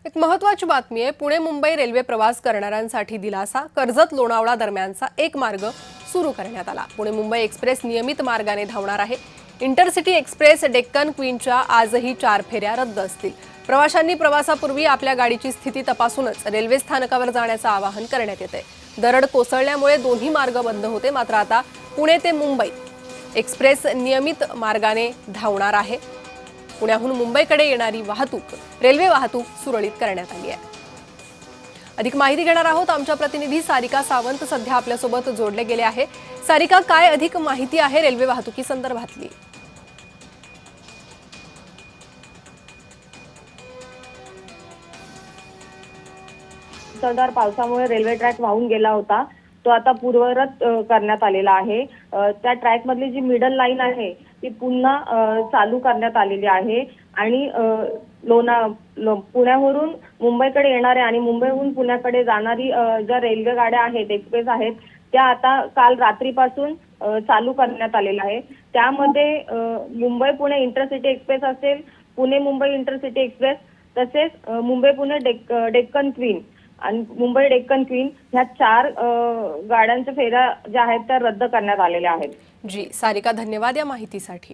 एक महत्त्वाची बातमी आहे। पुणे मुंबई रेल्वे प्रवास करणाऱ्यांसाठी दिलासा। कर्जत लोणावळा दरम्यानचा एक मार्ग सुरू करण्यात आला। पुणे मुंबई एक्सप्रेस नियमित मार्गाने धावणार आहे। इंटरसिटी एक्सप्रेस डेक्कन क्वीनच्या आजही 4 फेऱ्या रद्द असतील। प्रवाशांनी प्रवासापूर्वी आपल्या गाडीची स्थिती तपासूनच रेल्वे स्थानकावर जाण्याचे आवाहन करण्यात येते। दरड कोसळल्यामुळे दोन्ही मार्ग बंद होते, मात्र आता पुणे ते मुंबई एक्सप्रेस नियमित मार्गाने धावणार आहे। पुण्याहून मुंबईकडे येणारी वाहतूक, रेल्वे वाहतूक सुरळीत करण्यात आली आहे। अधिक माहिती घेणार आहोत। आमच्या प्रतिनिधी सारिका सावंत सध्या आपल्या सोबत जोडले गेले आहे। सारिका, काय अधिक माहिती आहे रेल्वे वाहतुकी संदर्भातली? मुसळधार पावसामुळे रेल्वे ट्रॅक वाहून गेला होता, तो आता पूर्ववत करण्यात आलेला आहे। त्या ट्रॅक मधली जी मिडल लाईन आहे ती पुन्हा चालू करण्यात आलेली आहे आणि पुण्यावरून मुंबईकडे येणारे आणि मुंबईहून पुण्याकडे जाणारी ज्या रेल्वे गाड्या आहेत, एक्सप्रेस आहेत, त्या आता काल रात्रीपासून चालू करण्यात आलेल्या आहे। त्यामध्ये मुंबई पुणे इंटरसिटी एक्सप्रेस असेल, पुणे मुंबई इंटरसिटी एक्सप्रेस, तसेच मुंबई पुणे डेक्कन क्वीन आणि मुंबई डेक्कन क्वीन ह्या 4 गाड्यांच्या फेऱ्या ज्या आहेत त्या रद्द करण्यात आलेल्या आहेत। जी सारिका, धन्यवाद या माहितीसाठी।